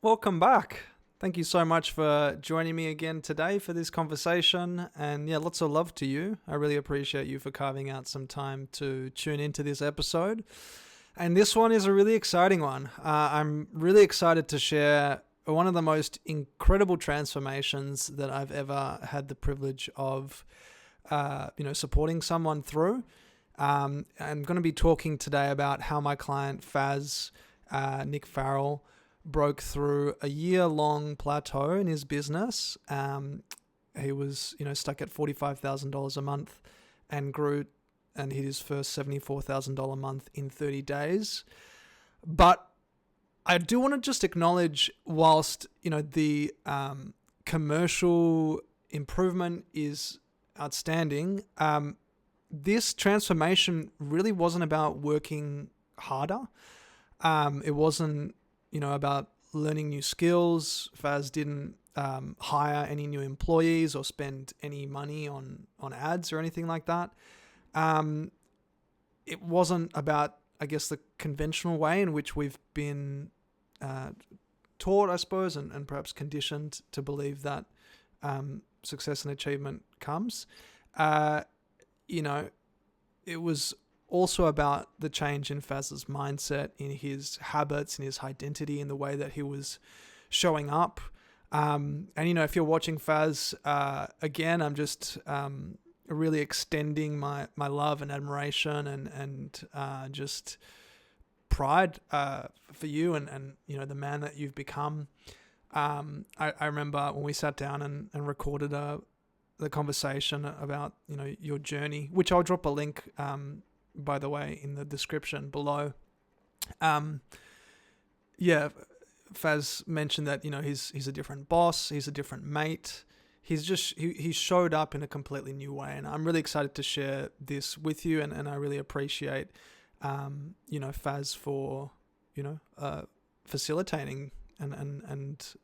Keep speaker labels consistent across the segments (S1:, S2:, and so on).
S1: Welcome back. Thank you so much for joining me again today for this conversation. And yeah, lots of love to you. I really appreciate you for carving out some time to tune into this episode. And this one is a really exciting one. I'm really excited to share one of the most incredible transformations that I've ever had the privilege of, supporting someone through. I'm going to be talking today about how my client Faz, Nick Farrell, broke through a year-long plateau in his business. He was, stuck at $45,000 a month and grew and hit his first $74,000 a month in 30 days. But I do want to just acknowledge, whilst, the commercial improvement is outstanding, this transformation really wasn't about working harder. It wasn't about learning new skills. Faz didn't hire any new employees or spend any money on ads or anything like that. It wasn't about, I guess, the conventional way in which we've been taught, I suppose, and perhaps conditioned to believe that success and achievement comes. It was also about the change in Faz's mindset, in his habits, in his identity, in the way that he was showing up. If you're watching Faz, again, I'm just really extending my love and admiration and just pride for you and the man that you've become. I remember when we sat down and recorded the conversation about your journey, which I'll drop a link by the way, in the description below. Faz mentioned that, he's a different boss, he's a different mate. He showed up in a completely new way, and I'm really excited to share this with you, and I really appreciate, Faz for, facilitating and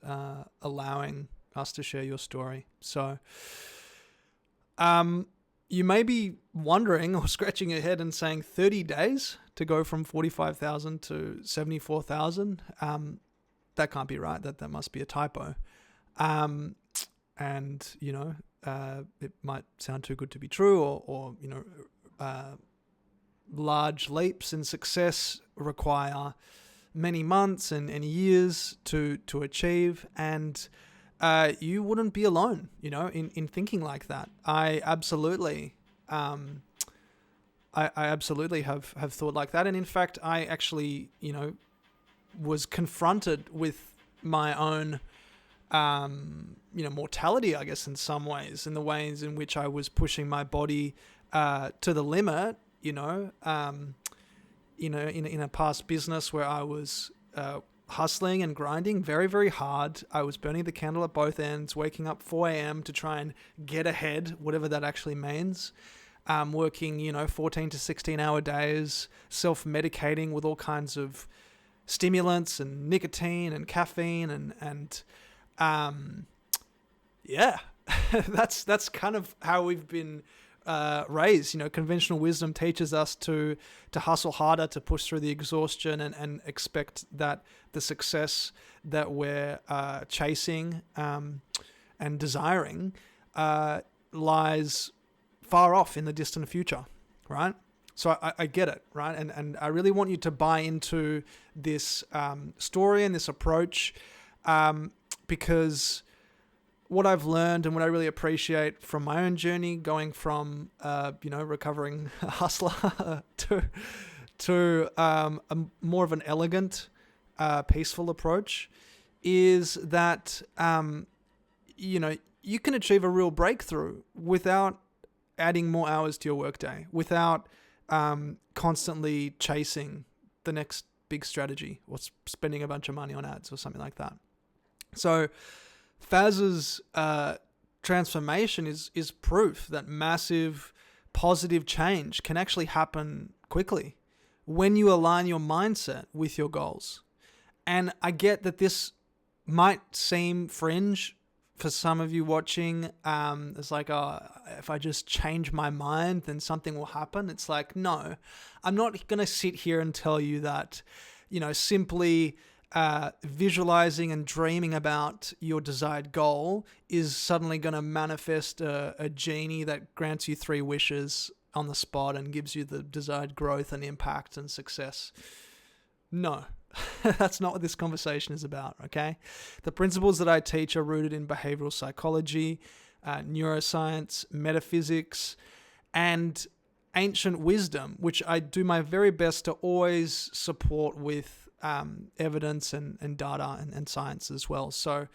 S1: allowing us to share your story. So, you may be wondering or scratching your head and saying 30 days to go from 45,000 to 74,000. That can't be right. That must be a typo. It might sound too good to be true, or large leaps in success require many months and years to achieve. And you wouldn't be alone, in thinking like that. I absolutely have thought like that. And in fact, I actually, was confronted with my own, mortality, I guess, in some ways, in the ways in which I was pushing my body to the limit, in a past business where I was hustling and grinding very, very hard. I was burning the candle at both ends, waking up 4 a.m. to try and get ahead, whatever that actually means. Working, 14 to 16 hour days, self-medicating with all kinds of stimulants and nicotine and caffeine and that's kind of how we've been raised. Conventional wisdom teaches us to hustle harder, to push through the exhaustion and expect that the success that we're chasing and desiring lies far off in the distant future, right? So I get it, right? And I really want you to buy into this story and this approach, because what I've learned and what I really appreciate from my own journey, going from recovering hustler to a more of an elegant, peaceful approach, is that you can achieve a real breakthrough without adding more hours to your workday, without constantly chasing the next big strategy or spending a bunch of money on ads or something like that. So Faz's transformation is proof that massive positive change can actually happen quickly when you align your mindset with your goals. And I get that this might seem fringe for some of you watching. It's like, if I just change my mind, then something will happen. It's like, no, I'm not going to sit here and tell you that, simply visualizing and dreaming about your desired goal is suddenly going to manifest a genie that grants you 3 wishes on the spot and gives you the desired growth and impact and success. No, that's not what this conversation is about, okay? The principles that I teach are rooted in behavioural psychology, neuroscience, metaphysics, and ancient wisdom, which I do my very best to always support with evidence and data and science as well. So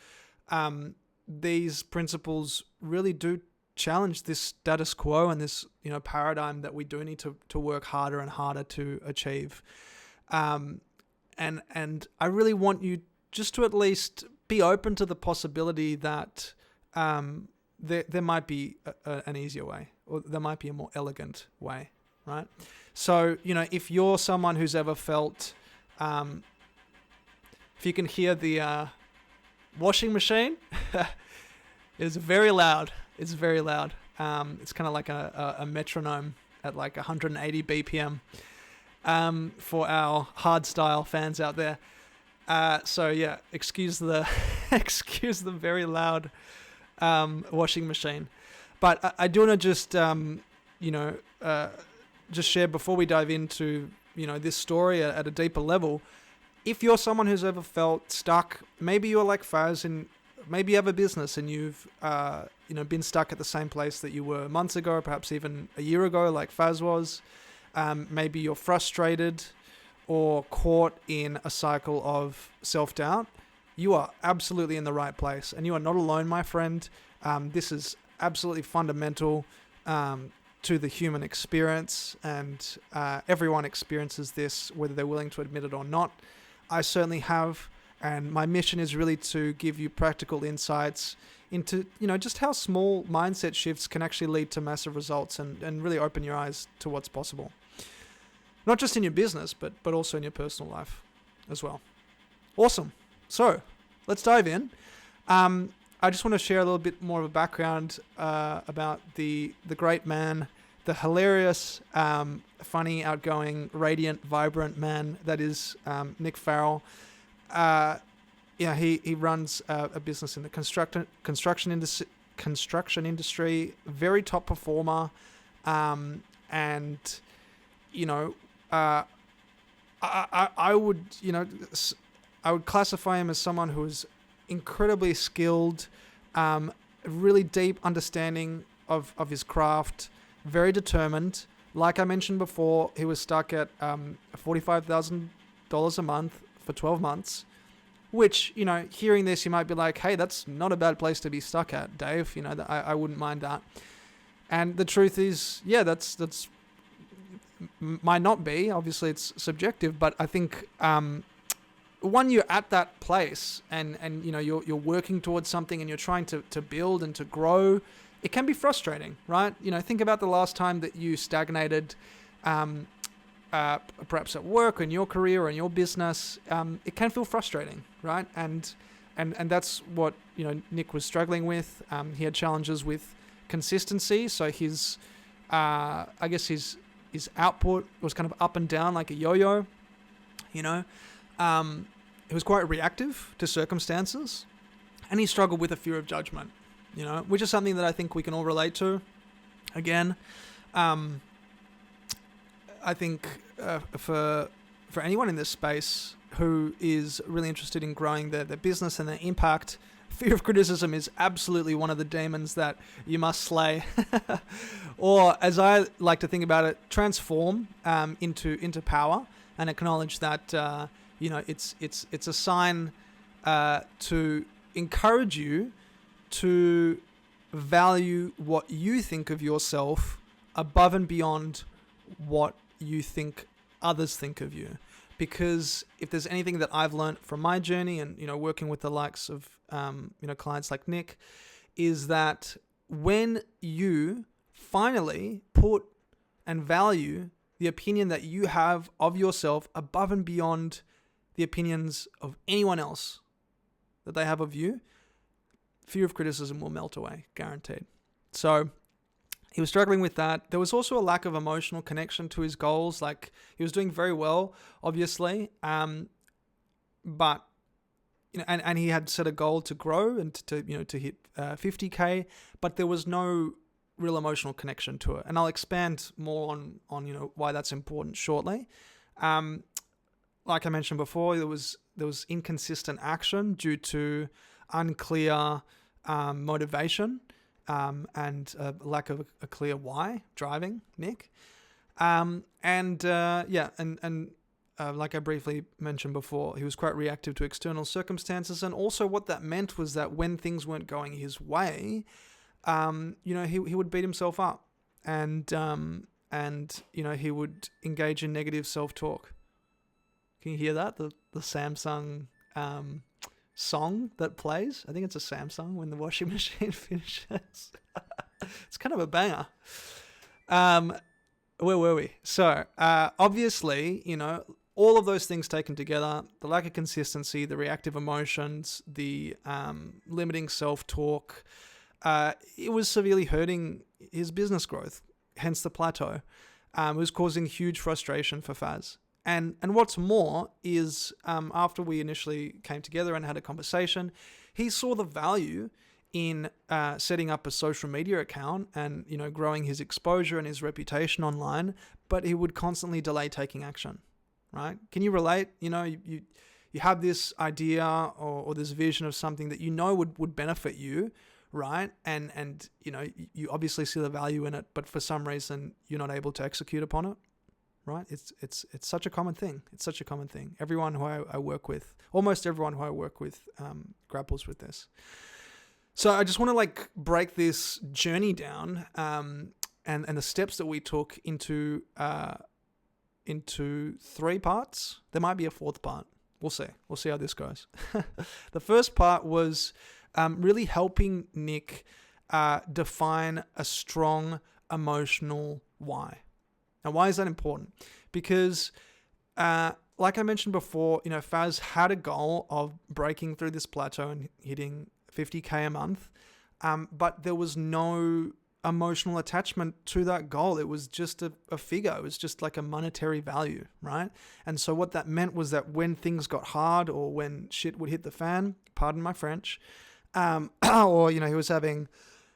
S1: these principles really do challenge this status quo and this paradigm that we do need to work harder and harder to achieve. And I really want you just to at least be open to the possibility that there might be an easier way, or there might be a more elegant way, right? So, if you're someone who's ever felt, if you can hear the washing machine, it's very loud. It's very loud. It's kind of like a metronome at like 180 BPM for our hard style fans out there. So yeah, excuse the very loud washing machine. But I do want to just just share before we dive into this story at a deeper level. If you're someone who's ever felt stuck, maybe you're like Faz, and maybe you have a business and you've been stuck at the same place that you were months ago, or perhaps even a year ago, like Faz was. Maybe you're frustrated or caught in a cycle of self-doubt. You are absolutely in the right place, and you are not alone, my friend. This is absolutely fundamental to the human experience, and everyone experiences this, whether they're willing to admit it or not. I certainly have, and my mission is really to give you practical insights into just how small mindset shifts can actually lead to massive results, and really open your eyes to what's possible. Not just in your business, but also in your personal life as well. Awesome. So let's dive in. I just want to share a little bit more of a background about the great man, the hilarious, funny, outgoing, radiant, vibrant man that is Nick Farrell. He runs a business in the construction industry, very top performer, and I would classify him as someone who is incredibly skilled, really deep understanding of his craft, very determined. Like I mentioned before, he was stuck at $45,000 a month for 12 months, which, hearing this, you might be like, hey, that's not a bad place to be stuck at, Dave. I wouldn't mind that. And the truth is, yeah, that's might not be. Obviously, it's subjective, but I think when you're at that place and you're working towards something and you're trying to build and to grow, it can be frustrating, right? Think about the last time that you stagnated, perhaps at work or in your career or in your business. It can feel frustrating, right? And that's what Nick was struggling with. He had challenges with consistency, so his output was kind of up and down like a yo-yo. He was quite reactive to circumstances, and he struggled with a fear of judgment, which is something that I think we can all relate to. Again, I think for anyone in this space who is really interested in growing their business and their impact, fear of criticism is absolutely one of the demons that you must slay. Or, as I like to think about it, transform into power, and acknowledge that it's a sign to encourage you to value what you think of yourself above and beyond what you think others think of you. Because if there's anything that I've learned from my journey and working with the likes of clients like Nick, is that when you finally put and value the opinion that you have of yourself above and beyond the opinions of anyone else that they have of you, fear of criticism will melt away, guaranteed. So he was struggling with that. There was also a lack of emotional connection to his goals. Like, he was doing very well, obviously, but and he had set a goal to grow and to hit 50K, but there was no real emotional connection to it. And I'll expand more on why that's important shortly. Like I mentioned before, there was inconsistent action due to unclear motivation and lack of a clear why driving Nick. Like I briefly mentioned before, he was quite reactive to external circumstances, and also what that meant was that when things weren't going his way, he would beat himself up, and he would engage in negative self-talk. Can you hear that? The Samsung song that plays? I think it's a Samsung when the washing machine finishes. It's kind of a banger. Where were we? So, obviously, all of those things taken together, the lack of consistency, the reactive emotions, the limiting self-talk, it was severely hurting his business growth, hence the plateau. It was causing huge frustration for Faz. And what's more is after we initially came together and had a conversation, he saw the value in setting up a social media account and growing his exposure and his reputation online, but he would constantly delay taking action. Right? Can you relate? You have this idea or this vision of something that would benefit you, right? And you obviously see the value in it, but for some reason you're not able to execute upon it, right? It's such a common thing. It's such a common thing. Everyone who I work with, almost everyone who I work with, grapples with this. So I just want to break this journey down and the steps that we took into 3 parts. There might be a 4th part. We'll see. We'll see how this goes. The first part was really helping Nick define a strong emotional why. Now, why is that important? Because like I mentioned before, Faz had a goal of breaking through this plateau and hitting 50K a month, but there was no emotional attachment to that goal. It was just a figure. It was just like a monetary value, right? And so what that meant was that when things got hard or when shit would hit the fan, pardon my French, or he was having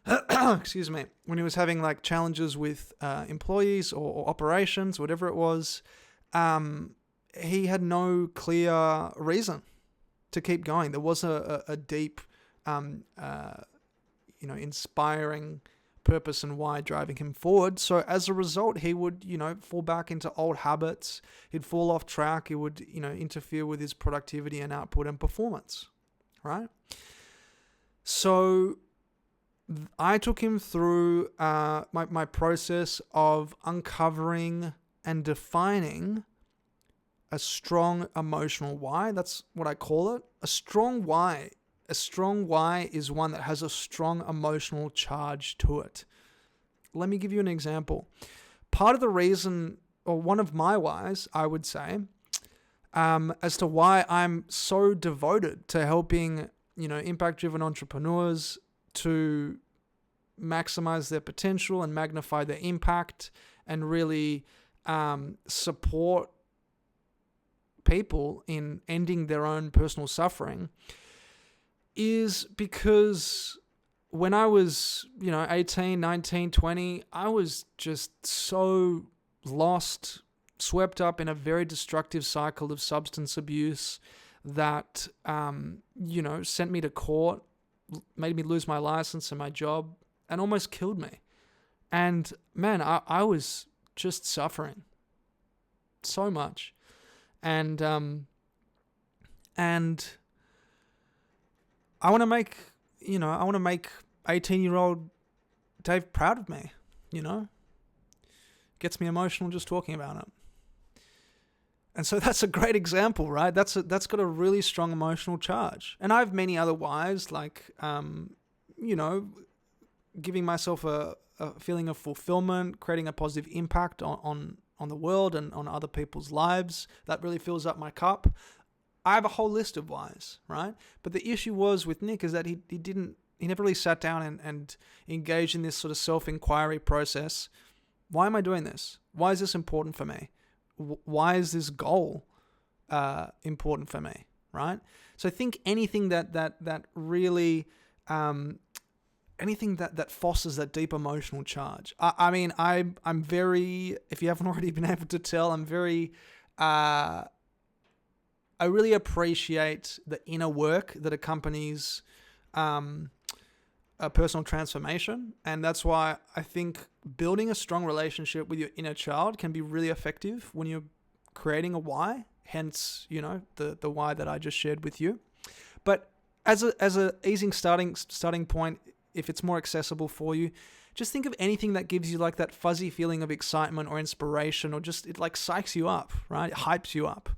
S1: excuse me, when he was having challenges with employees or operations, whatever it was, he had no clear reason to keep going. There was a deep inspiring purpose and why driving him forward. So as a result, he would, fall back into old habits. He'd fall off track. It would, interfere with his productivity and output and performance, right? So I took him through my process of uncovering and defining a strong emotional why. That's what I call it. A strong why. A strong why is one that has a strong emotional charge to it. Let me give you an example. Part of the reason, or one of my whys, I would say, as to why I'm so devoted to helping, impact-driven entrepreneurs to maximize their potential and magnify their impact and really support people in ending their own personal suffering, is because when I was, 18, 19, 20, I was just so lost, swept up in a very destructive cycle of substance abuse that, sent me to court, made me lose my license and my job, and almost killed me. And man, I was just suffering so much. And I want to make 18-year-old Dave proud of me, Gets me emotional just talking about it. And so that's a great example, right? That's got a really strong emotional charge. And I have many other whys, giving myself a feeling of fulfillment, creating a positive impact on the world and on other people's lives. That really fills up my cup. I have a whole list of whys, right? But the issue was with Nick is that he never really sat down and engaged in this sort of self-inquiry process. Why am I doing this? Why is this important for me? Why is this goal important for me, right? So think anything that really, anything that fosters that deep emotional charge. I'm very, if you haven't already been able to tell, I'm very, I really appreciate the inner work that accompanies a personal transformation. And that's why I think building a strong relationship with your inner child can be really effective when you're creating a why, hence, the why that I just shared with you. But as a easy starting point, if it's more accessible for you, just think of anything that gives you like that fuzzy feeling of excitement or inspiration, or just it like psychs you up, right? It hypes you up.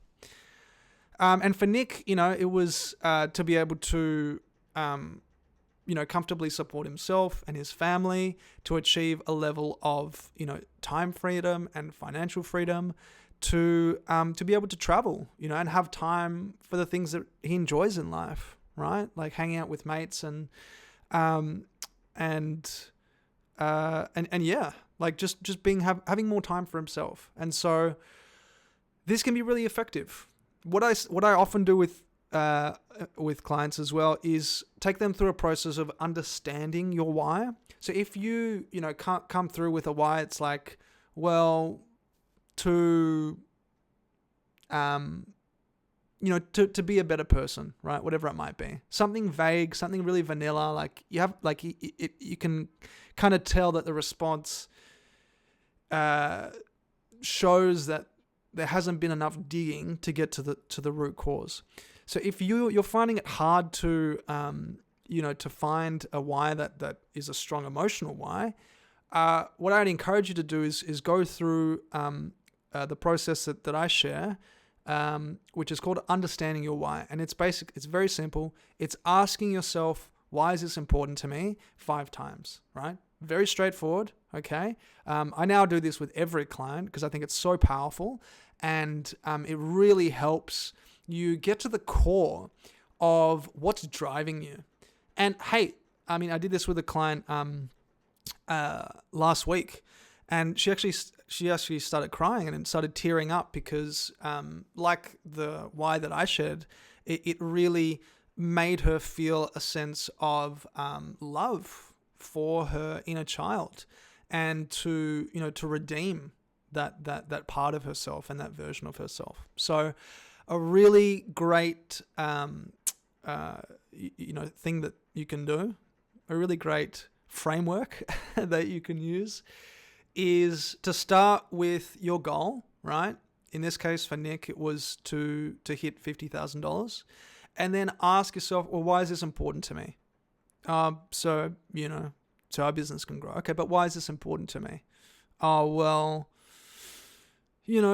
S1: And for Nick, it was to be able to, comfortably support himself and his family, to achieve a level of, time freedom and financial freedom, to be able to travel, and have time for the things that he enjoys in life, right? Like hanging out with mates and yeah, like just having more time for himself. And so this can be really effective. What I often do with clients as well is take them through a process of understanding your why. So if you can't come through with a why, it's like, well, to be a better person, right? Whatever it might be. Something vague, something really vanilla. Like you can kind of tell that the response shows that there hasn't been enough digging to get to the root cause. So if you're finding it hard to to find a why that is a strong emotional why, what I'd encourage you to do is go through the process that I share, which is called understanding your why. And it's very simple. It's asking yourself, why is this important to me? 5 times, right? Very straightforward, okay? I now do this with every client because I think it's so powerful, and it really helps you get to the core of what's driving you. And hey, I did this with a client last week, and she actually started crying and started tearing up because, like the why that I shared, it really made her feel a sense of love for her inner child, and to redeem that part of herself and that version of herself. So a really great thing that you can do, a really great framework that you can use, is to start with your goal, right? In this case, for Nick, it was to hit $50,000, and then ask yourself, well, why is this important to me? So our business can grow. Okay, but why is this important to me? Oh, well,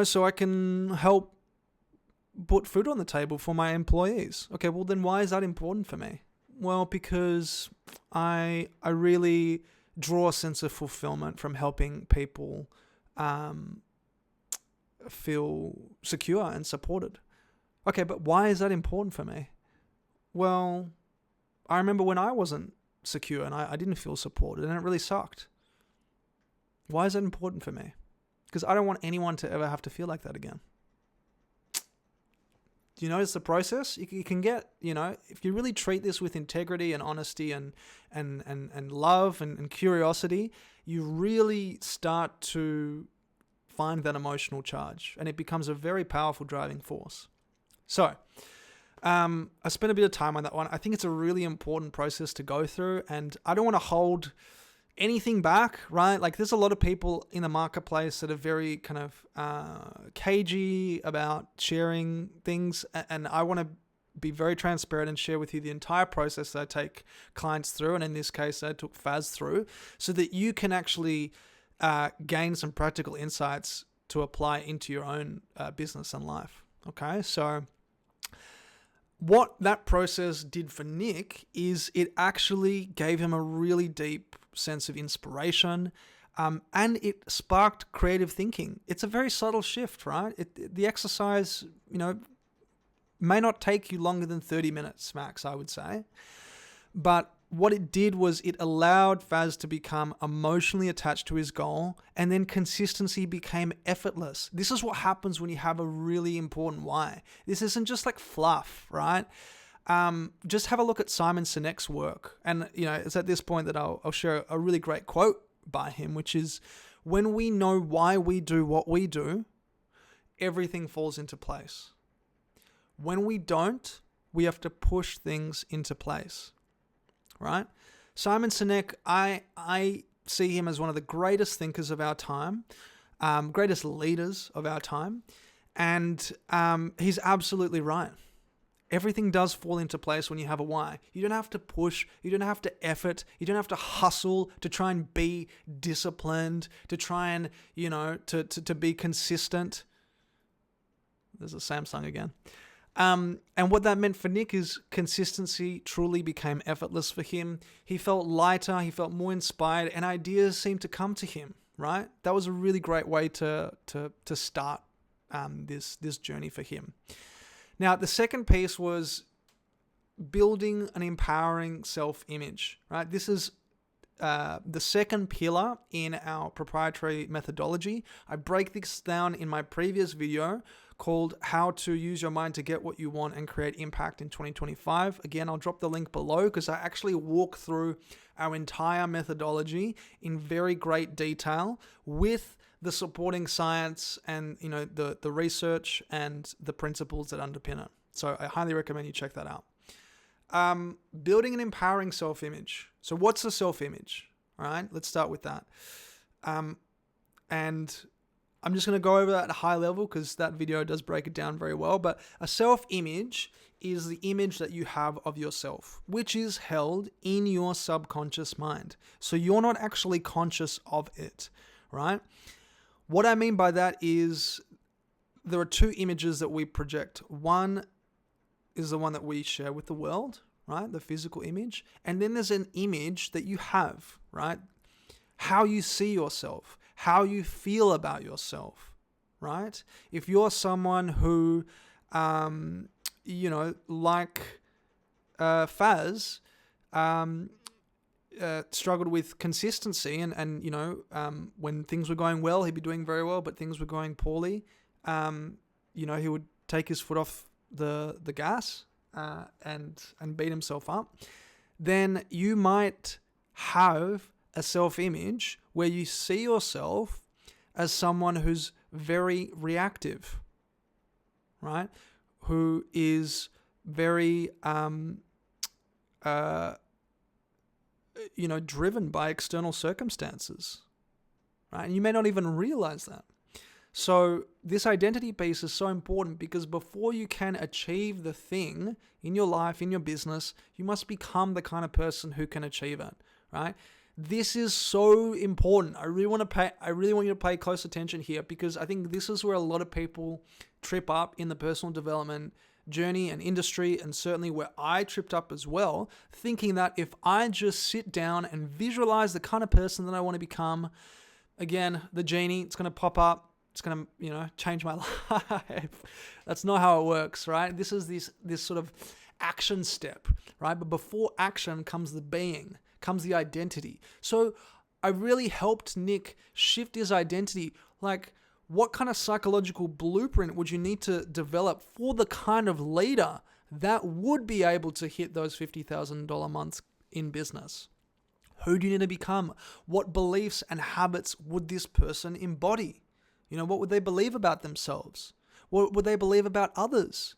S1: so I can help put food on the table for my employees. Okay, well then why is that important for me? Well, because I really draw a sense of fulfillment from helping people feel secure and supported. Okay, but why is that important for me? Well, I remember when I wasn't secure and I didn't feel supported, and it really sucked. Why is that important for me? Because I don't want anyone to ever have to feel like that again. Do you notice the process? You can get, if you really treat this with integrity and honesty and love and curiosity, you really start to find that emotional charge, and it becomes a very powerful driving force. So, I spent a bit of time on that one. I think it's a really important process to go through, and I don't want to hold anything back, right? Like there's a lot of people in the marketplace that are very kind of cagey about sharing things, and I want to be very transparent and share with you the entire process that I take clients through, and in this case I took Faz through, so that you can actually gain some practical insights to apply into your own business and life. Okay, so what that process did for Nick is it actually gave him a really deep sense of inspiration, and it sparked creative thinking. It's a very subtle shift, right? The exercise, may not take you longer than 30 minutes max, I would say. But what it did was it allowed Faz to become emotionally attached to his goal, and then consistency became effortless. This is what happens when you have a really important why. This isn't just like fluff, right? Just have a look at Simon Sinek's work. And, it's at this point that I'll share a really great quote by him, which is, when we know why we do what we do, everything falls into place. When we don't, we have to push things into place, right? Simon Sinek, I see him as one of the greatest thinkers of our time, greatest leaders of our time, and he's absolutely right. Everything does fall into place when you have a why. You don't have to push. You don't have to effort. You don't have to hustle to try and be disciplined, to try and, to be consistent. There's a Samsung again. And what that meant for Nick is consistency truly became effortless for him. He felt lighter. He felt more inspired, and ideas seemed to come to him, right? That was a really great way to start this journey for him. Now, the second piece was building an empowering self-image, right? This is the second pillar in our proprietary methodology. I break this down in my previous video called How to Use Your Mind to Get What You Want and Create Impact in 2025. Again, I'll drop the link below because I actually walk through our entire methodology in very great detail with the supporting science and the research and the principles that underpin it. So I highly recommend you check that out. Building an empowering self-image. So what's a self-image? All right, let's start with that. And I'm just going to go over that at a high level because that video does break it down very well. But a self-image is the image that you have of yourself, which is held in your subconscious mind. So you're not actually conscious of it, right? What I mean by that is there are two images that we project. One is the one that we share with the world, right? The physical image. And then there's an image that you have, right? How you see yourself, how you feel about yourself, right? If you're someone who, like Faz, struggled with consistency and when things were going well, he'd be doing very well, but things were going poorly. He would take his foot off the gas and beat himself up. Then you might have a self-image where you see yourself as someone who's very reactive, right? Who is very driven by external circumstances, right? And you may not even realize that. So this identity piece is so important because before you can achieve the thing in your life, in your business, you must become the kind of person who can achieve it, right? This is so important. I really want you to pay close attention here because I think this is where a lot of people trip up in the personal development journey and industry, and certainly where I tripped up as well, thinking that if I just sit down and visualize the kind of person that I want to become, again, the genie, it's going to pop up, it's going to, change my life. That's not how it works, right? This is this sort of action step, right? But before action comes the being, comes the identity. So I really helped Nick shift his identity. Like, what kind of psychological blueprint would you need to develop for the kind of leader that would be able to hit those $50,000 months in business? Who do you need to become? What beliefs and habits would this person embody? What would they believe about themselves? What would they believe about others?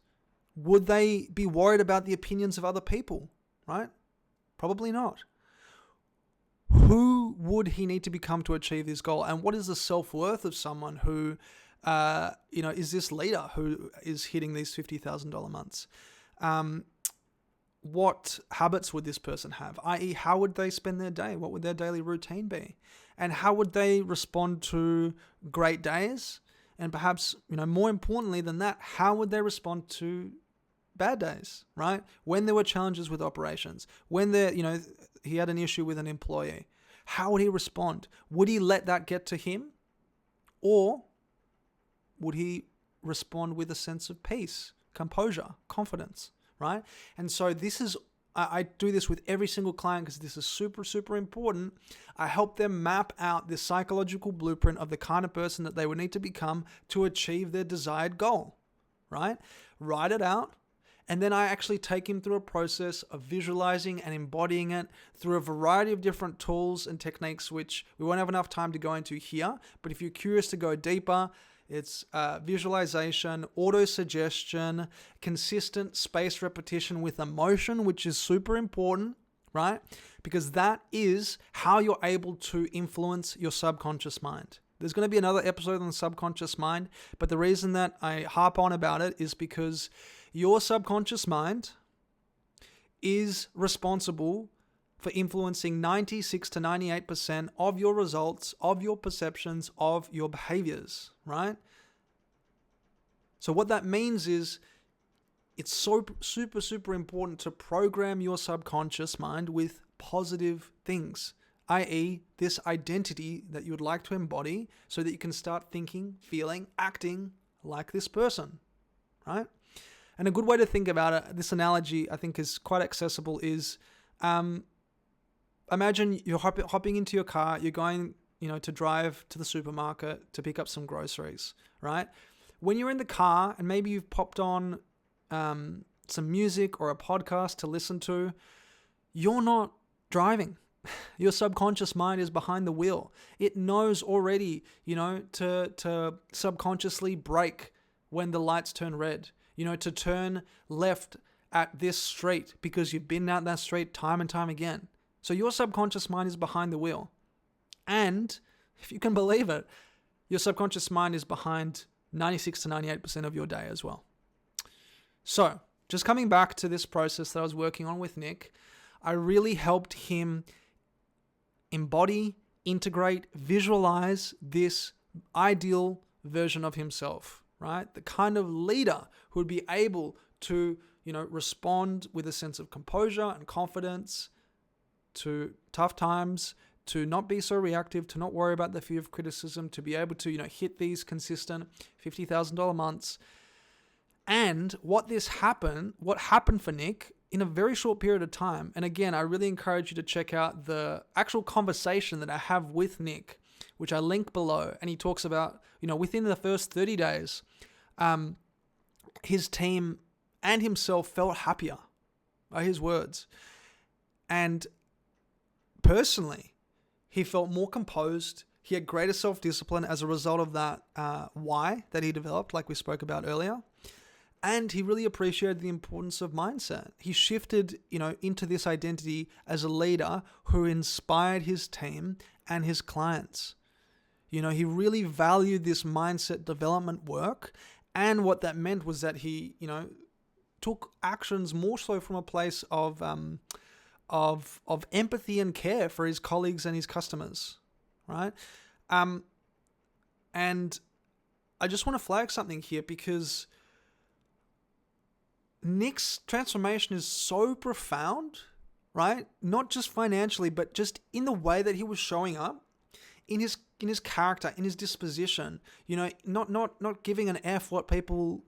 S1: Would they be worried about the opinions of other people, right? Probably not. Who would he need to become to achieve this goal? And what is the self-worth of someone who, is this leader who is hitting these $50,000 months? What habits would this person have? I.e., how would they spend their day? What would their daily routine be? And how would they respond to great days? And perhaps, more importantly than that, how would they respond to bad days, right? When there were challenges with operations, when he had an issue with an employee, how would he respond? Would he let that get to him? Or would he respond with a sense of peace, composure, confidence, right? And so this is I do this with every single client because this is super, super important. I help them map out this psychological blueprint of the kind of person that they would need to become to achieve their desired goal, right? Write it out. And then I actually take him through a process of visualizing and embodying it through a variety of different tools and techniques, which we won't have enough time to go into here. But if you're curious to go deeper, it's visualization, auto-suggestion, consistent space repetition with emotion, which is super important, right? Because that is how you're able to influence your subconscious mind. There's going to be another episode on the subconscious mind, but the reason that I harp on about it is because your subconscious mind is responsible for influencing 96 to 98% of your results, of your perceptions, of your behaviors, right? So what that means is it's so super, super important to program your subconscious mind with positive things, i.e. this identity that you would like to embody so that you can start thinking, feeling, acting like this person, right? And a good way to think about it, this analogy I think is quite accessible, is imagine you're hopping into your car, you're going, to drive to the supermarket to pick up some groceries, right? When you're in the car and maybe you've popped on some music or a podcast to listen to, you're not driving. Your subconscious mind is behind the wheel. It knows already, to subconsciously brake when the lights turn red, to turn left at this street because you've been out that street time and time again. So your subconscious mind is behind the wheel. And if you can believe it, your subconscious mind is behind 96 to 98% of your day as well. So just coming back to this process that I was working on with Nick, I really helped him embody, integrate, visualize this ideal version of himself, right? The kind of leader who would be able to, respond with a sense of composure and confidence to tough times, to not be so reactive, to not worry about the fear of criticism, to be able to, hit these consistent $50,000 months. And what happened for Nick in a very short period of time. And again, I really encourage you to check out the actual conversation that I have with Nick, which I link below. And he talks about, within the first 30 days, his team and himself felt happier, by his words. And personally, he felt more composed. He had greater self-discipline as a result of that why that he developed, like we spoke about earlier. And he really appreciated the importance of mindset. He shifted, into this identity as a leader who inspired his team and his clients. He really valued this mindset development work. And what that meant was that he, took actions more so from a place of empathy and care for his colleagues and his customers, right? And I just want to flag something here because Nick's transformation is so profound, right? Not just financially, but just in the way that he was showing up, in his character, in his disposition. Not giving an F what people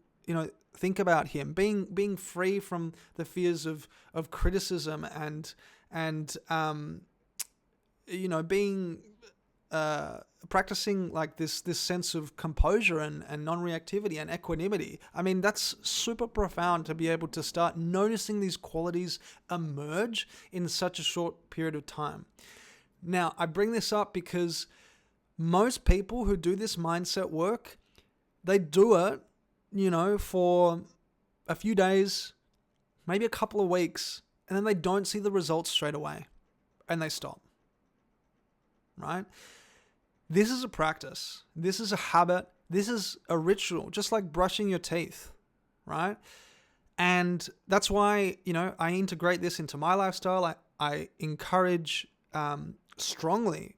S1: think about him, being free from the fears of criticism and being practicing like this sense of composure and non-reactivity and equanimity. I mean, that's super profound to be able to start noticing these qualities emerge in such a short period of time. Now, I bring this up because most people who do this mindset work, they do it, for a few days, maybe a couple of weeks, and then they don't see the results straight away and they stop, right? This is a practice. This is a habit. This is a ritual, just like brushing your teeth, right? And that's why, I integrate this into my lifestyle. I encourage strongly,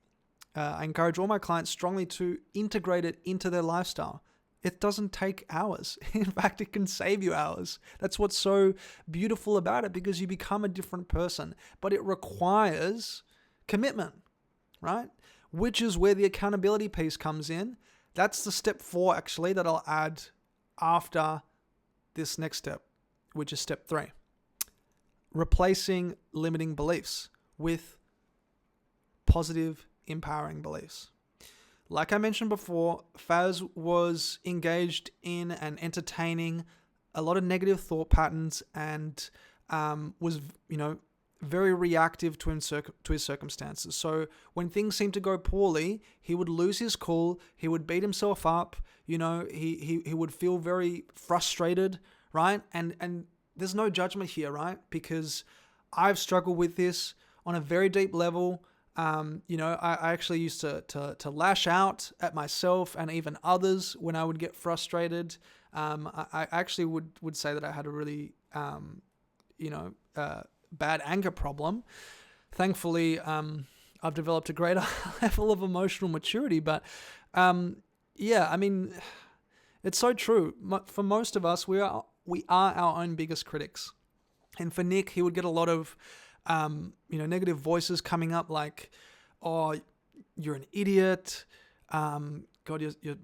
S1: I encourage all my clients strongly to integrate it into their lifestyle. It doesn't take hours. In fact, it can save you hours. That's what's so beautiful about it, because you become a different person. But it requires commitment, right? Which is where the accountability piece comes in. That's the step 4, actually, that I'll add after this next step, which is step 3. replacing limiting beliefs with positive, empowering beliefs. Like I mentioned before, Faz was engaged in and entertaining a lot of negative thought patterns and was, very reactive to his circumstances. So when things seemed to go poorly, he would lose his cool. He would beat himself up. He would feel very frustrated, right? And there's no judgment here, right? Because I've struggled with this on a very deep level. I actually used to lash out at myself and even others when I would get frustrated. I actually would say that I had a really, bad anger problem. Thankfully, I've developed a greater level of emotional maturity. But it's so true. For most of us, we are our own biggest critics. And for Nick, he would get a lot of negative voices coming up like, "Oh, you're an idiot. God, you're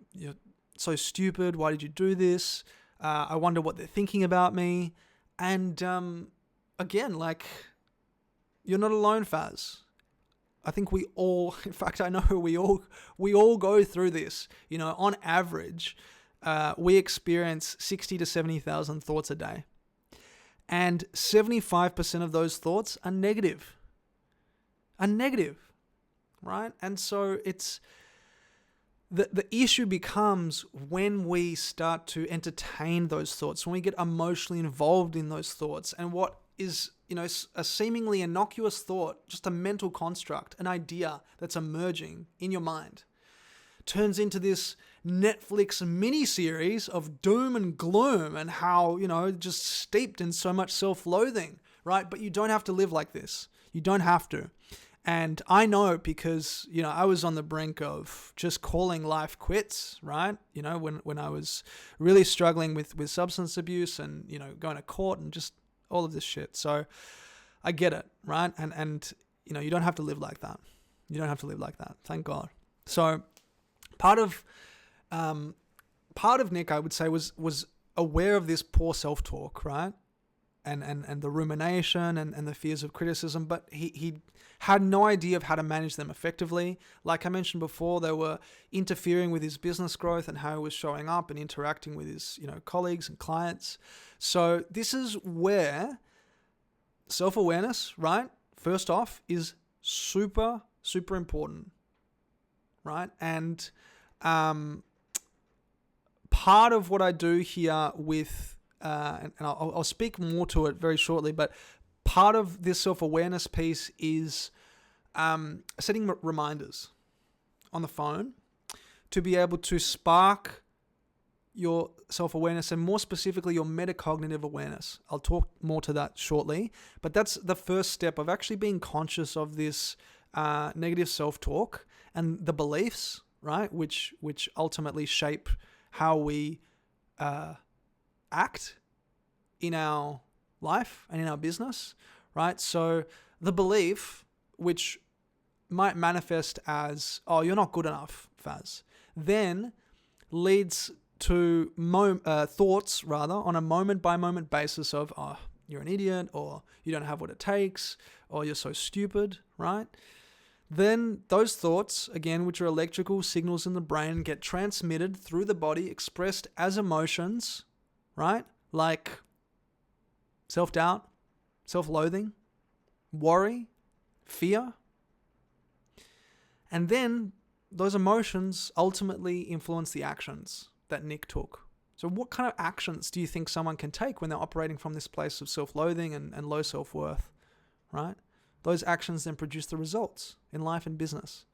S1: so stupid. Why did you do this? I wonder what they're thinking about me." And again, like, you're not alone, Faz. I think we all, in fact, I know we all go through this. On average, we experience 60 to 70,000 thoughts a day. And 75% of those thoughts are negative. Right? And so it's the issue becomes when we start to entertain those thoughts, when we get emotionally involved in those thoughts, and what is, a seemingly innocuous thought, just a mental construct, an idea that's emerging in your mind, turns into this Netflix mini-series of doom and gloom and how, just steeped in so much self-loathing, right? But you don't have to live like this. You don't have to. And I know because, I was on the brink of just calling life quits, right? When I was really struggling with substance abuse and, going to court and just all of this shit. So I get it, right? And you don't have to live like that. You don't have to live like that. Thank God. So part of Nick, I would say, was aware of this poor self-talk, right? And the rumination and the fears of criticism, but he had no idea of how to manage them effectively. Like I mentioned before, they were interfering with his business growth and how he was showing up and interacting with his, colleagues and clients. So this is where self-awareness, right? First off, is super, super important, right? And part of what I do here with, and I'll speak more to it very shortly, but part of this self-awareness piece is setting reminders on the phone to be able to spark your self-awareness and more specifically your metacognitive awareness. I'll talk more to that shortly, but that's the first step of actually being conscious of this negative self-talk and the beliefs, right, which ultimately shape how we act in our life and in our business, right? So the belief, which might manifest as, "Oh, you're not good enough, Faz," then leads to thoughts, rather, on a moment-by-moment basis of, "Oh, you're an idiot," or "You don't have what it takes," or "You're so stupid," right? Then those thoughts, again, which are electrical signals in the brain, get transmitted through the body, expressed as emotions, right? Like self-doubt, self-loathing, worry, fear. And then those emotions ultimately influence the actions that Nick took. So what kind of actions do you think someone can take when they're operating from this place of self-loathing and low self-worth, right? Those actions then produce the results in life and business.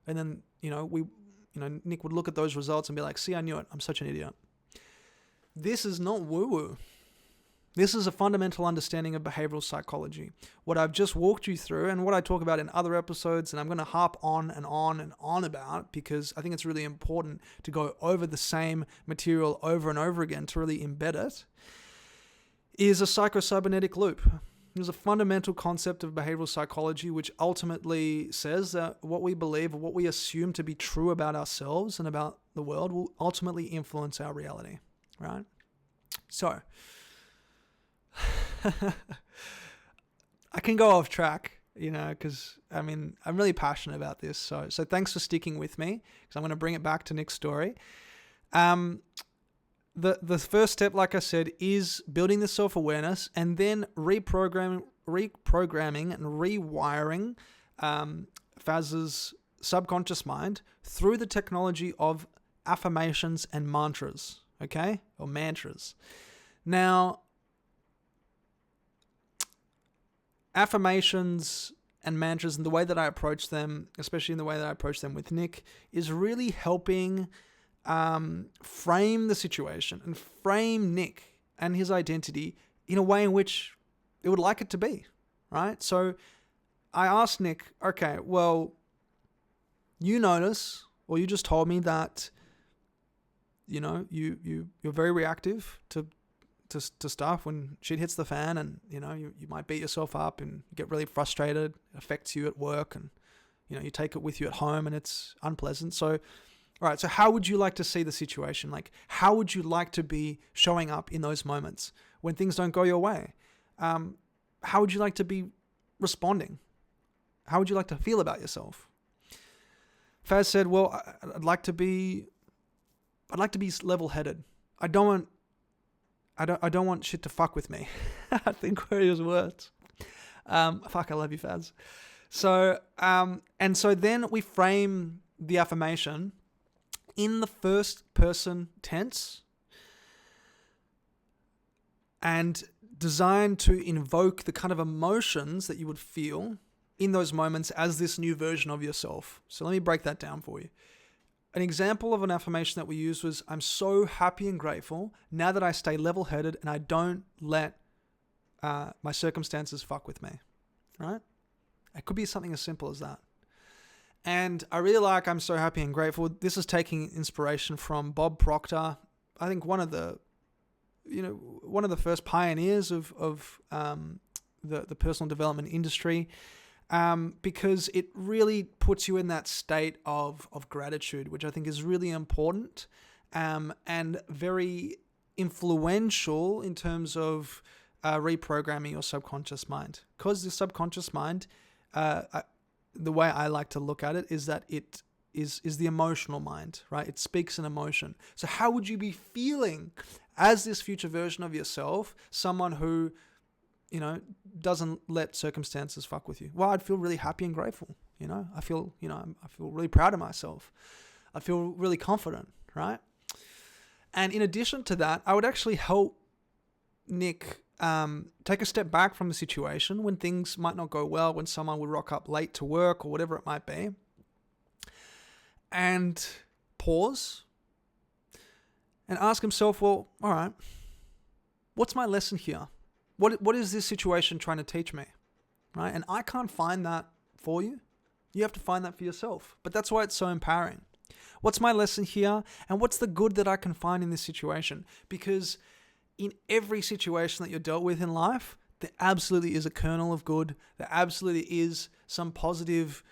S1: And then, Nick would look at those results and be like, "See, I knew it. I'm such an idiot." This is not woo-woo. This is a fundamental understanding of behavioral psychology. What I've just walked you through and what I talk about in other episodes, and I'm going to harp on and on and on about because I think it's really important to go over the same material over and over again to really embed it, is a psychocybernetic loop. There's a fundamental concept of behavioral psychology which ultimately says that what we believe or what we assume to be true about ourselves and about the world will ultimately influence our reality, right? So, I can go off track, because I'm really passionate about this. So thanks for sticking with me, because I'm going to bring it back to Nick's story. The first step, like I said, is building the self-awareness and then reprogramming and rewiring Faz's subconscious mind through the technology of affirmations and mantras, okay? Or mantras. Now, affirmations and mantras and the way that I approach them, especially in the way that I approach them with Nick, is really helping frame the situation and frame Nick and his identity in a way in which it would like it to be, right? So I asked Nick, okay, well, you notice, or you just told me that, you're very reactive to stuff when shit hits the fan, and, you might beat yourself up and get really frustrated. It affects you at work, and, you take it with you at home, and it's unpleasant. So, all right, so how would you like to see the situation? Like, how would you like to be showing up in those moments when things don't go your way? How would you like to be responding? How would you like to feel about yourself? Faz said, well, I'd like to be level-headed. I don't want shit to fuck with me. I think were his words. Fuck, I love you, Faz. So, and so then we frame the affirmation in the first person tense and designed to invoke the kind of emotions that you would feel in those moments as this new version of yourself. So let me break that down for you. An example of an affirmation that we used was, I'm so happy and grateful now that I stay level-headed and I don't let my circumstances fuck with me, right? It could be something as simple as that. And I really like I'm so happy and grateful. This is taking inspiration from Bob Proctor. I think one of the first pioneers of the personal development industry, because it really puts you in that state of gratitude, which I think is really important and very influential in terms of reprogramming your subconscious mind. Because the subconscious mind, the way I like to look at it is that it is the emotional mind, right? It speaks in emotion. So how would you be feeling as this future version of yourself, someone who, doesn't let circumstances fuck with you? Well, I'd feel really happy and grateful. I feel really proud of myself. I feel really confident, right? And in addition to that, I would actually help Nick take a step back from the situation when things might not go well, when someone would rock up late to work or whatever it might be, and pause and ask himself, well, all right, what's my lesson here? What is this situation trying to teach me, right? And I can't find that for you. You have to find that for yourself. But that's why it's so empowering. What's my lesson here? And what's the good that I can find in this situation? Because in every situation that you're dealt with in life, there absolutely is a kernel of good. There absolutely is some positive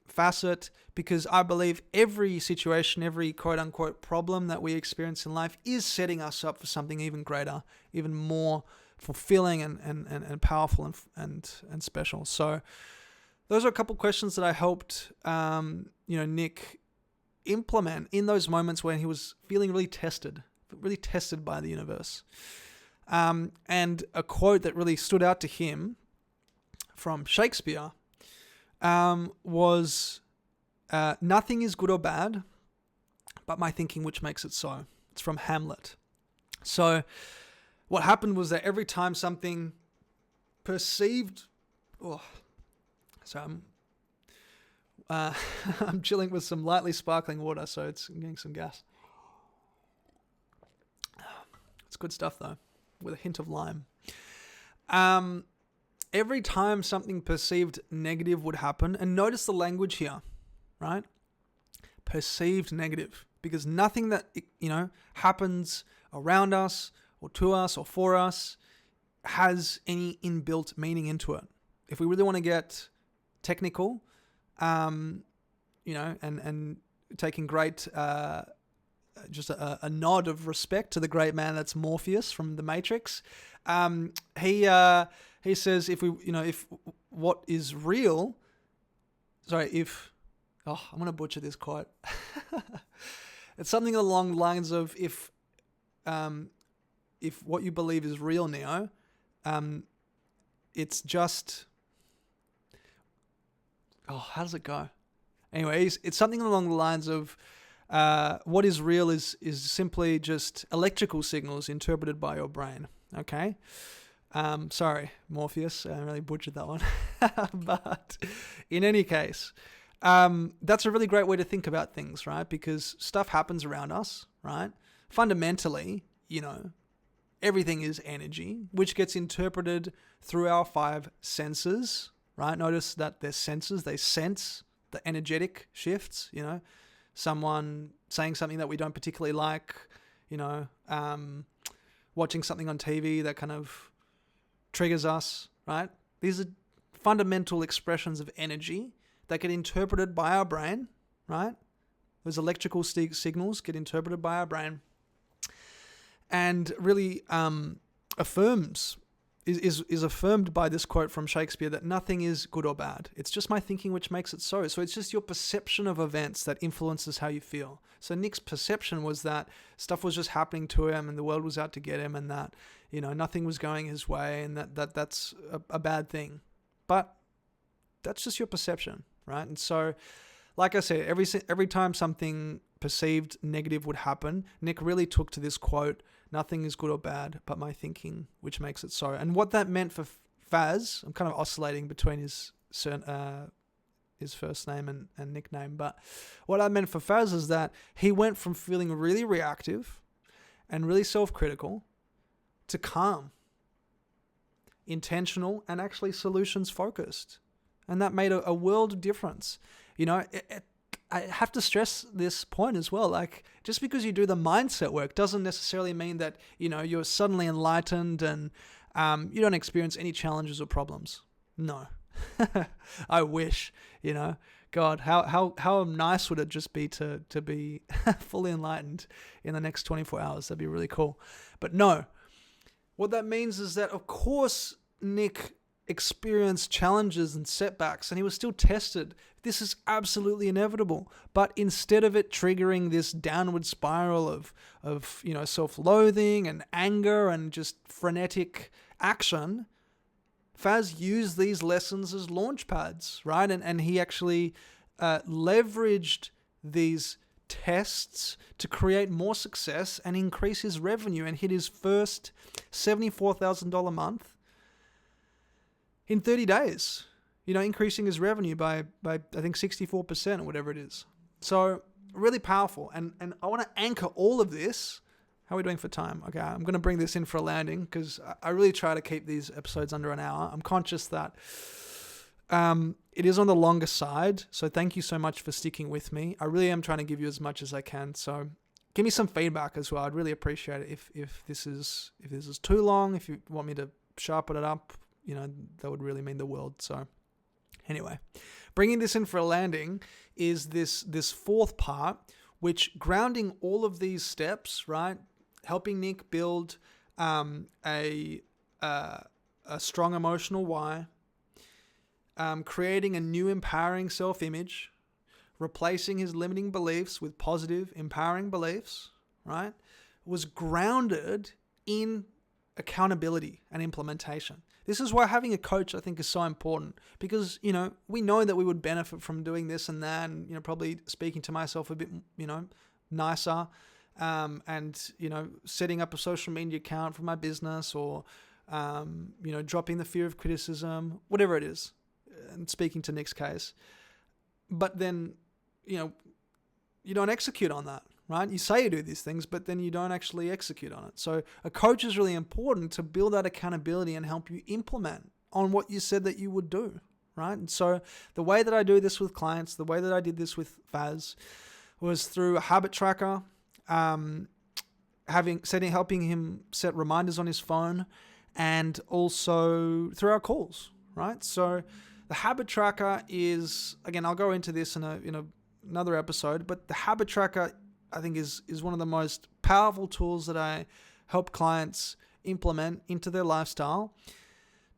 S1: facet, because I believe every situation, every quote-unquote problem that we experience in life is setting us up for something even greater, even more fulfilling and powerful and special. So those are a couple questions that I helped Nick implement in those moments when he was feeling really tested by the universe. And a quote that really stood out to him from Shakespeare was, nothing is good or bad, but my thinking which makes it so. It's from Hamlet. So what happened was that every time something perceived... I'm chilling with some lightly sparkling water, so it's getting some gas. It's good stuff, though, with a hint of lime. Every time something perceived negative would happen, and notice the language here, right? Perceived negative, because nothing that, happens around us or to us or for us has any inbuilt meaning into it. If we really want to get technical, and taking great just a nod of respect to the great man that's Morpheus from The Matrix. He says if what is real, I'm gonna butcher this quote. It's something along the lines of if what you believe is real, Neo, it's just how does it go? Anyways, it's something along the lines of what is real is simply just electrical signals interpreted by your brain. Okay? Sorry, Morpheus, I really butchered that one. But in any case, that's a really great way to think about things, right? Because stuff happens around us, right? Fundamentally, everything is energy, which gets interpreted through our 5 senses, right? Notice that they're senses, they sense the energetic shifts, someone saying something that we don't particularly like, watching something on TV that kind of triggers us, right? These are fundamental expressions of energy that get interpreted by our brain, right? Those electrical signals get interpreted by our brain and really is affirmed by this quote from Shakespeare that nothing is good or bad. It's just my thinking which makes it so. So it's just your perception of events that influences how you feel. So Nick's perception was that stuff was just happening to him and the world was out to get him and that, nothing was going his way and that's a bad thing. But that's just your perception, right? And so, like I said, every time something perceived negative would happen, Nick really took to this quote, nothing is good or bad, but my thinking, which makes it so. And what that meant for Faz, I'm kind of oscillating between his first name and nickname, but what that meant for Faz is that he went from feeling really reactive and really self-critical to calm, intentional, and actually solutions-focused. And that made a world of difference. I have to stress this point as well. Like, just because you do the mindset work doesn't necessarily mean that, you're suddenly enlightened and you don't experience any challenges or problems. No. I wish, God, how nice would it just be to be fully enlightened in the next 24 hours? That'd be really cool. But no, what that means is that, of course, Nick experienced challenges and setbacks and he was still tested. This is absolutely inevitable. But instead of it triggering this downward spiral of self-loathing and anger and just frenetic action, Faz used these lessons as launch pads, right? And he actually leveraged these tests to create more success and increase his revenue and hit his first $74,000 month in 30 days, increasing his revenue by I think 64% or whatever it is. So really powerful. And I want to anchor all of this. How are we doing for time? Okay, I'm going to bring this in for a landing because I really try to keep these episodes under an hour. I'm conscious that it is on the longer side. So thank you so much for sticking with me. I really am trying to give you as much as I can. So give me some feedback as well. I'd really appreciate it if this is too long, if you want me to sharpen it up, that would really mean the world. So anyway, bringing this in for a landing is this fourth part, which grounding all of these steps, right? Helping Nick build a strong emotional why, creating a new empowering self-image, replacing his limiting beliefs with positive, empowering beliefs, right? Was grounded in accountability and implementation. This is why having a coach, I think, is so important because, we know that we would benefit from doing this and that and, probably speaking to myself a bit, nicer and, setting up a social media account for my business or, dropping the fear of criticism, whatever it is, and speaking to Nick's case. But then, you don't execute on that. Right? You say you do these things, but then you don't actually execute on it. So a coach is really important to build that accountability and help you implement on what you said that you would do, right? And so the way that I do this with clients, the way that I did this with Faz was through a habit tracker, helping him set reminders on his phone, and also through our calls, right? So the habit tracker is, again, I'll go into this in another episode, but the habit tracker I think is one of the most powerful tools that I help clients implement into their lifestyle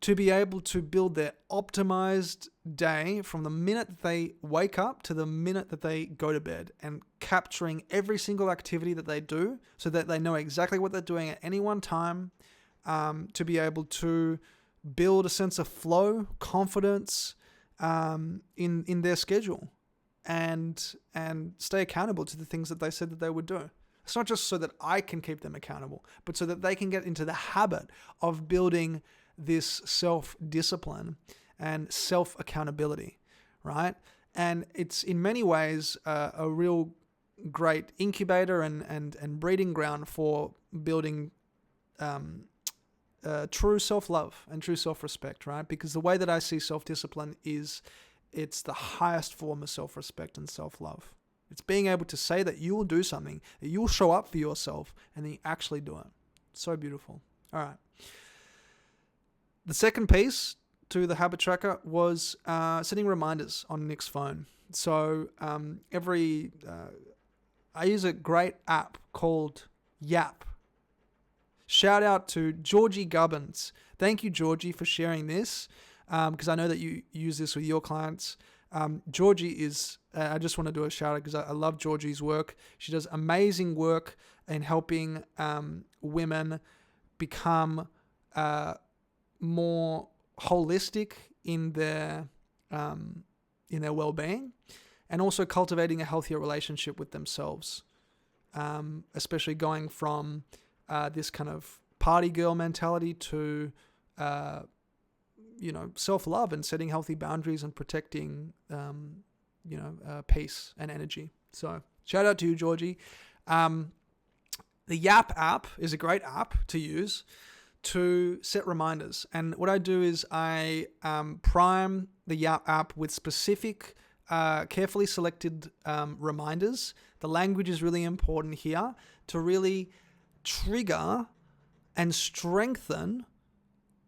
S1: to be able to build their optimized day from the minute that they wake up to the minute that they go to bed, and capturing every single activity that they do so that they know exactly what they're doing at any one time, to be able to build a sense of flow, confidence in their schedule, and stay accountable to the things that they said that they would do. It's not just so that I can keep them accountable, but so that they can get into the habit of building this self-discipline and self-accountability, right? And it's in many ways a real great incubator and breeding ground for building true self-love and true self-respect, right? Because the way that I see self-discipline is it's the highest form of self-respect and self-love. It's being able to say that you will do something, that you will show up for yourself, and then you actually do it. So beautiful. All right. The second piece to the habit tracker was setting reminders on Nick's phone. So I use a great app called Yap. Shout out to Georgie Gubbins. Thank you, Georgie, for sharing this, because I know that you use this with your clients. Georgie is, I just want to do a shout out because I love Georgie's work. She does amazing work in helping women become more holistic in their well-being, and also cultivating a healthier relationship with themselves, especially going from this kind of party girl mentality to self-love and setting healthy boundaries and protecting peace and energy. So shout out to you, Georgie. The Yap app is a great app to use to set reminders. And what I do is I prime the Yap app with specific, carefully selected reminders. The language is really important here to really trigger and strengthen,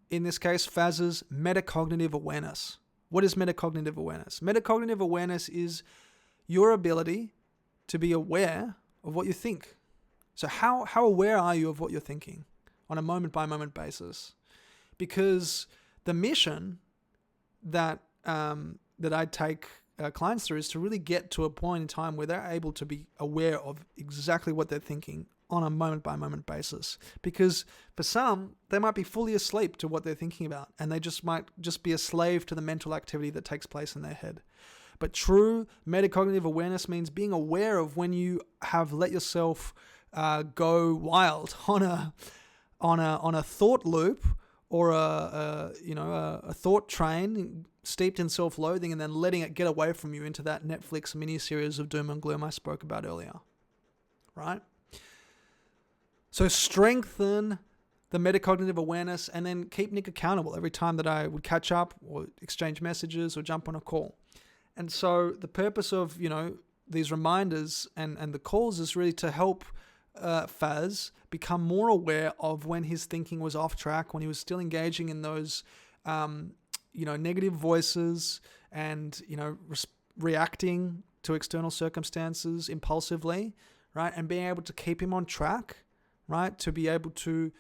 S1: in this case, Faz's metacognitive awareness. What is metacognitive awareness? Metacognitive awareness is your ability to be aware of what you think. So how aware are you of what you're thinking on a moment-by-moment basis? Because the mission that I take clients through is to really get to a point in time where they're able to be aware of exactly what they're thinking on a moment-by-moment basis. Because for some, they might be fully asleep to what they're thinking about, and they might be a slave to the mental activity that takes place in their head. But true metacognitive awareness means being aware of when you have let yourself go wild on a thought loop, or a thought train steeped in self-loathing, and then letting it get away from you into that Netflix miniseries of doom and gloom I spoke about earlier, right? So strengthen the metacognitive awareness, and then keep Nick accountable every time that I would catch up or exchange messages or jump on a call. And so the purpose of, these reminders and the calls is really to help Faz become more aware of when his thinking was off track, when he was still engaging in those, negative voices and, reacting to external circumstances impulsively, right? And being able to keep him on track, right? To be able to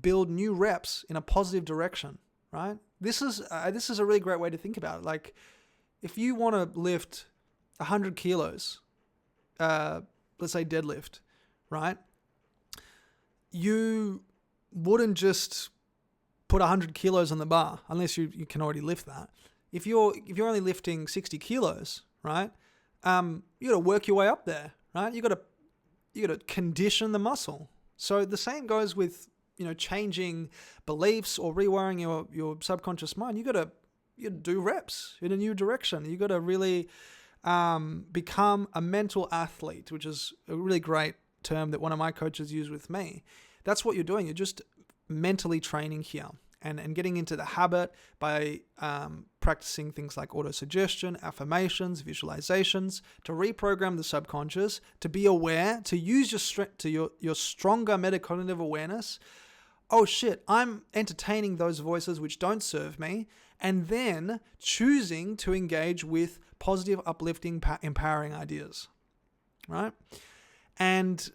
S1: build new reps in a positive direction, right? This is a really great way to think about it. Like, if you want to lift 100 kilos, let's say deadlift, right? You wouldn't just put 100 kilos on the bar unless you can already lift that. If you're only lifting 60 kilos, right? You got to work your way up there, right? You got to condition the muscle. So the same goes with, changing beliefs or rewiring your subconscious mind. You got to do reps in a new direction. You got to really become a mental athlete, which is a really great term that one of my coaches used with me. That's what you're doing. You're just mentally training here and getting into the habit by practicing things like autosuggestion, affirmations, visualizations, to reprogram the subconscious, to be aware, to use your stronger metacognitive awareness. Oh shit, I'm entertaining those voices which don't serve me, and then choosing to engage with positive, uplifting, empowering ideas, right? And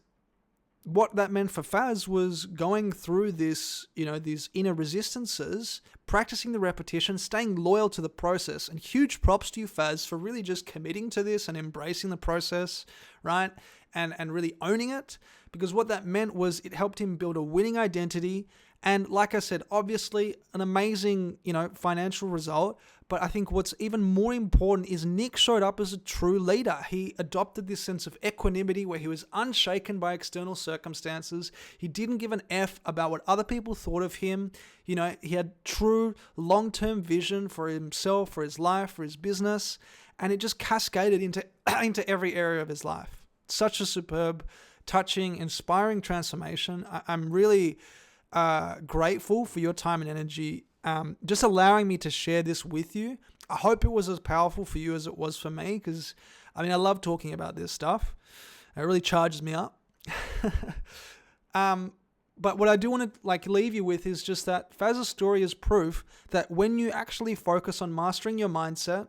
S1: what that meant for Faz was going through this, these inner resistances, practicing the repetition, staying loyal to the process. And huge props to you, Faz, for really just committing to this and embracing the process, right? And really owning it. Because what that meant was it helped him build a winning identity. And like I said, obviously an amazing, financial result. But I think what's even more important is Nick showed up as a true leader. He adopted this sense of equanimity where he was unshaken by external circumstances. He didn't give an F about what other people thought of him. He had true long-term vision for himself, for his life, for his business. And it just cascaded into every area of his life. Such a superb, touching, inspiring transformation. I'm really grateful for your time and energy, just allowing me to share this with you. I hope it was as powerful for you as it was for me, because I love talking about this stuff. It really charges me up. But what I do want to leave you with is just that Faz's story is proof that when you actually focus on mastering your mindset,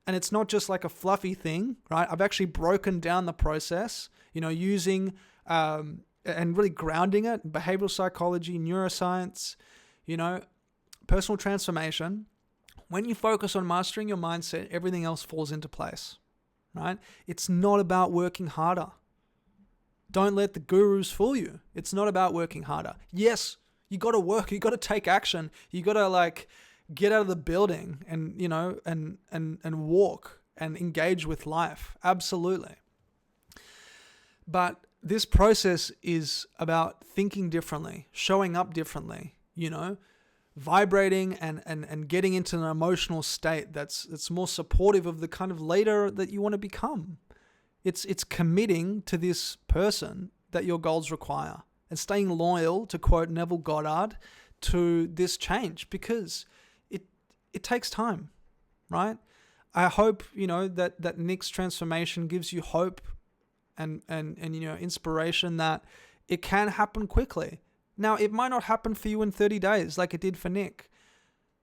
S1: and it's not just like a fluffy thing, right? I've actually broken down the process, using and really grounding it in behavioral psychology, neuroscience, personal transformation. When you focus on mastering your mindset, everything else falls into place, right? It's not about working harder. Don't let the gurus fool you. It's not about working harder. Yes, you got to work. You got to take action. You got to get out of the building and, and walk and engage with life. Absolutely. But this process is about thinking differently, showing up differently, vibrating and getting into an emotional state that's more supportive of the kind of leader that you want to become. It's committing to this person that your goals require and staying loyal, to quote Neville Goddard, to this change, because it takes time, right? I hope, that Nick's transformation gives you hope and inspiration that it can happen quickly. Now, it might not happen for you in 30 days like it did for Nick,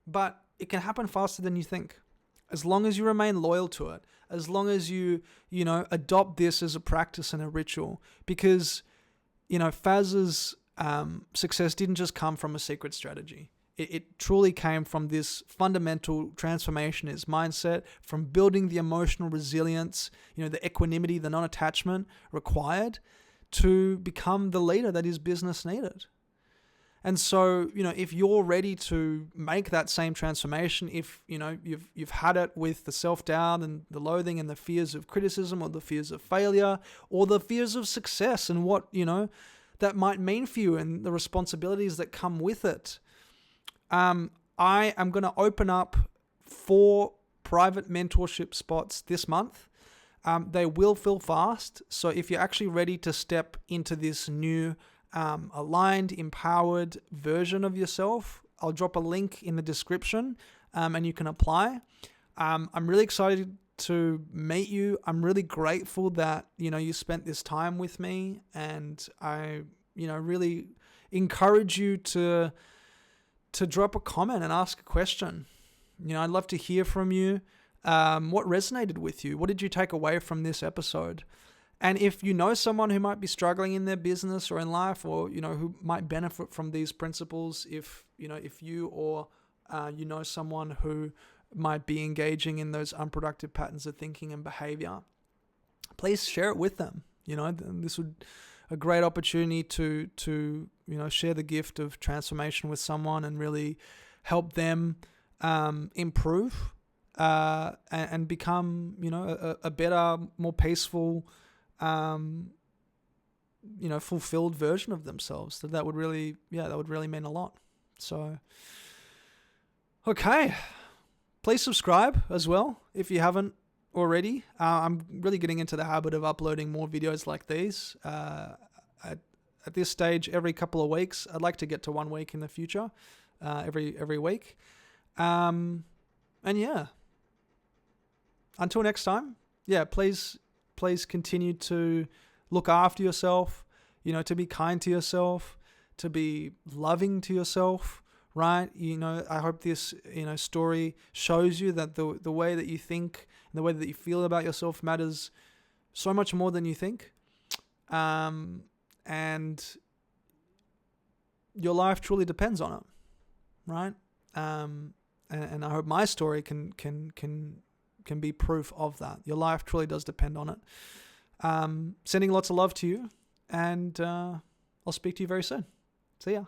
S1: but it can happen faster than you think. As long as you remain loyal to it, as long as you adopt this as a practice and a ritual, because, Faz's success didn't just come from a secret strategy. It truly came from this fundamental transformation in his mindset, from building the emotional resilience, the equanimity, the non-attachment required to become the leader that his business needed. And so, if you're ready to make that same transformation, if, you've had it with the self-doubt and the loathing and the fears of criticism or the fears of failure or the fears of success and what, that might mean for you and the responsibilities that come with it, I am going to open up 4 private mentorship spots this month. They will fill fast. So if you're actually ready to step into this new aligned, empowered version of yourself, I'll drop a link in the description and you can apply. I'm really excited to meet you. I'm really grateful that, you spent this time with me, and I, really encourage you to drop a comment and ask a question. I'd love to hear from you. What resonated with you? What did you take away from this episode? And if you know someone who might be struggling in their business or in life, or, who might benefit from these principles, if you or someone who might be engaging in those unproductive patterns of thinking and behavior, please share it with them. This would a great opportunity to share the gift of transformation with someone and really help them improve and become a better, more peaceful, fulfilled version of themselves. That would really mean a lot. So, okay, please subscribe as well if you haven't already. I'm really getting into the habit of uploading more videos like these. At this stage, every couple of weeks. I'd like to get to 1 week in the future, every week. And yeah, until next time, please continue to look after yourself, to be kind to yourself, to be loving to yourself, right? I hope this, story shows you that the way that you think and the way that you feel about yourself matters so much more than you think. and your life truly depends on it, right? And I hope my story can be proof of that. Your life truly does depend on it. Sending lots of love to you, and I'll speak to you very soon. See ya.